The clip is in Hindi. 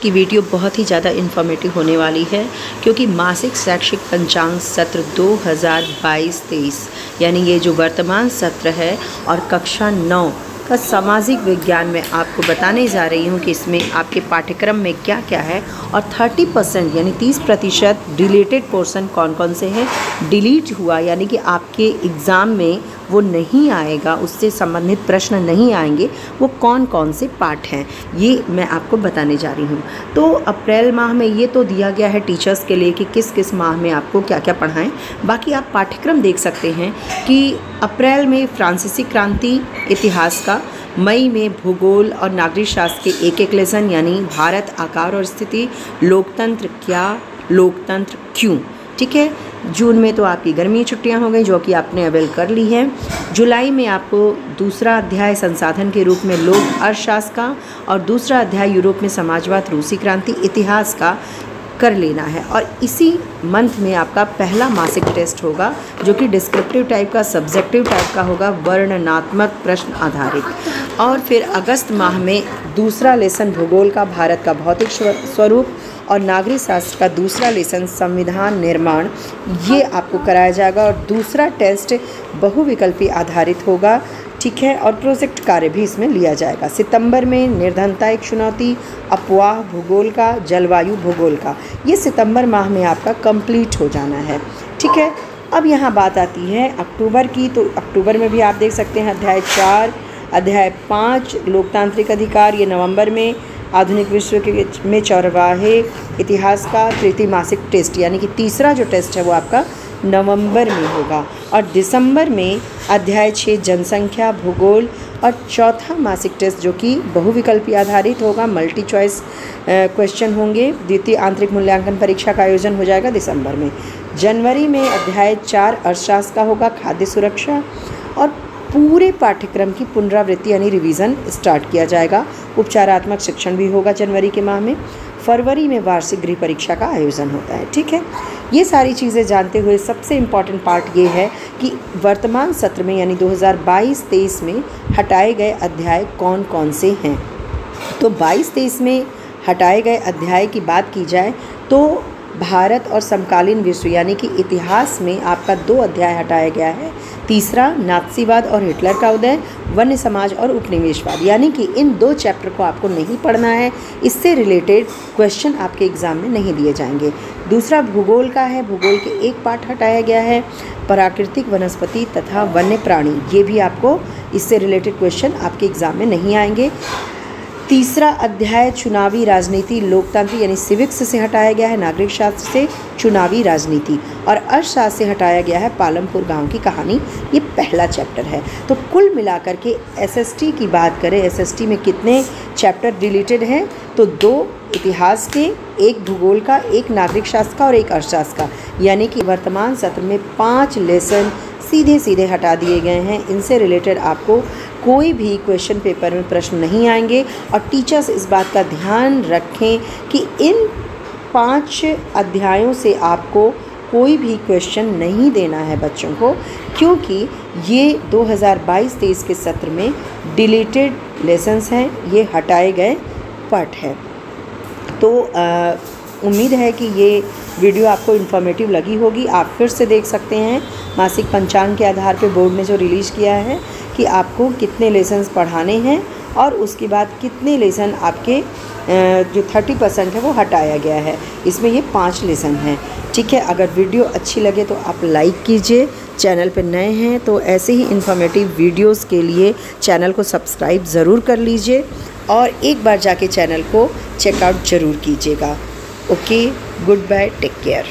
की वीडियो बहुत ही ज़्यादा इन्फॉर्मेटिव होने वाली है क्योंकि मासिक शैक्षिक पंचांग सत्र 2022-23 यानी ये जो वर्तमान सत्र है और कक्षा 9 का सामाजिक विज्ञान में आपको बताने जा रही हूँ कि इसमें आपके पाठ्यक्रम में क्या क्या है और 30% यानी 30% डिलीटेड पोर्शन कौन कौन से हैं, डिलीट हुआ यानी कि आपके एग्ज़ाम में वो नहीं आएगा, उससे संबंधित प्रश्न नहीं आएंगे, वो कौन कौन से पाठ हैं ये मैं आपको बताने जा रही हूँ। तो अप्रैल माह में ये तो दिया गया है टीचर्स के लिए कि किस किस माह में आपको क्या क्या पढ़ाएं। बाकी आप पाठ्यक्रम देख सकते हैं कि अप्रैल में फ्रांसीसी क्रांति इतिहास का, मई में भूगोल और नागरिक शास्त्र के एक लेसन यानी भारत आकार और स्थिति, लोकतंत्र क्या, लोकतंत्र क्यों। ठीक है, जून में तो आपकी गर्मी की छुट्टियां हो गई जो कि आपने अवेल कर ली है। जुलाई में आपको दूसरा अध्याय संसाधन के रूप में लोक अर्थशास्त्र का और दूसरा अध्याय यूरोप में समाजवाद, रूसी क्रांति, इतिहास का कर लेना है। और इसी मंथ में आपका पहला मासिक टेस्ट होगा जो कि डिस्क्रिप्टिव टाइप का, सब्जेक्टिव टाइप का होगा, वर्णनात्मक प्रश्न आधारित। और फिर अगस्त माह में दूसरा लेसन भूगोल का, भारत का भौतिक स्वरूप और नागरिक शास्त्र का दूसरा लेसन संविधान निर्माण, ये आपको कराया जाएगा। और दूसरा टेस्ट बहुविकल्पी आधारित होगा। ठीक है, और प्रोजेक्ट कार्य भी इसमें लिया जाएगा। सितंबर में निर्धनता एक चुनौती, अपवाह भूगोल का, जलवायु भूगोल का, ये सितंबर माह में आपका कंप्लीट हो जाना है। ठीक है, अब यहाँ बात आती है अक्टूबर की। तो अक्टूबर में भी आप देख सकते हैं अध्याय 4, अध्याय 5 लोकतांत्रिक अधिकार, ये नवंबर में। आधुनिक विश्व के में चौराहे इतिहास का तृतीय मासिक टेस्ट यानी कि तीसरा जो टेस्ट है वो आपका नवंबर में होगा। और दिसंबर में अध्याय 6 जनसंख्या भूगोल और चौथा मासिक टेस्ट जो कि बहुविकल्पी आधारित होगा, मल्टी चॉइस क्वेश्चन होंगे। द्वितीय आंतरिक मूल्यांकन परीक्षा का आयोजन हो जाएगा दिसंबर में। जनवरी में अध्याय 4 अर्थशास्त्र का होगा, खाद्य सुरक्षा, और पूरे पाठ्यक्रम की पुनरावृत्ति यानी रिवीजन स्टार्ट किया जाएगा। उपचारात्मक शिक्षण भी होगा जनवरी के माह में। फरवरी में वार्षिक गृह परीक्षा का आयोजन होता है। ठीक है, ये सारी चीज़ें जानते हुए सबसे इम्पॉर्टेंट पार्ट ये है कि वर्तमान सत्र में यानी 2022-23 में हटाए गए अध्याय कौन कौन से हैं। तो 22-23 में हटाए गए अध्याय की बात की जाए तो भारत और समकालीन विश्व यानी कि इतिहास में आपका 2 अध्याय हटाया गया है। तीसरा नात्सीवाद और हिटलर का उदय, वन्य समाज और उपनिवेशवाद, यानी कि इन 2 चैप्टर को आपको नहीं पढ़ना है, इससे रिलेटेड क्वेश्चन आपके एग्ज़ाम में नहीं दिए जाएंगे। दूसरा भूगोल का है, भूगोल के एक पाठ हटाया गया है, प्राकृतिक वनस्पति तथा वन्य प्राणी, ये भी आपको इससे रिलेटेड क्वेश्चन आपके एग्ज़ाम में नहीं आएंगे। तीसरा अध्याय चुनावी राजनीति लोकतंत्र यानी सिविक्स से हटाया गया है, नागरिक शास्त्र से चुनावी राजनीति, और अर्थशास्त्र से हटाया गया है पालमपुर गांव की कहानी, ये पहला चैप्टर है। तो कुल मिलाकर के एसएसटी की बात करें, एसएसटी में कितने चैप्टर डिलीटेड हैं, तो 2 इतिहास के, 1 भूगोल का, 1 नागरिक शास्त्र का और 1 अर्थशास्त्र का, यानी कि वर्तमान सत्र में 5 लेसन सीधे सीधे हटा दिए गए हैं। इनसे रिलेटेड आपको कोई भी क्वेश्चन पेपर में प्रश्न नहीं आएंगे। और टीचर्स इस बात का ध्यान रखें कि इन 5 अध्यायों से आपको कोई भी क्वेश्चन नहीं देना है बच्चों को, क्योंकि ये 2022-23 के सत्र में डिलीटेड लेसन्स हैं, ये हटाए गए पाठ है। तो उम्मीद है कि ये वीडियो आपको इन्फॉर्मेटिव लगी होगी। आप फिर से देख सकते हैं मासिक पंचांग के आधार पे बोर्ड ने जो रिलीज़ किया है कि आपको कितने लेसन्स पढ़ाने हैं और उसके बाद कितने लेसन आपके जो 30% है वो हटाया गया है। इसमें ये 5 लेसन हैं। ठीक है, अगर वीडियो अच्छी लगे तो आप लाइक कीजिए, चैनल पर नए हैं तो ऐसे ही इन्फॉर्मेटिव वीडियोस के लिए चैनल को सब्सक्राइब ज़रूर कर लीजिए और एक बार जाके चैनल को चेकआउट ज़रूर कीजिएगा। Okay, goodbye, take care.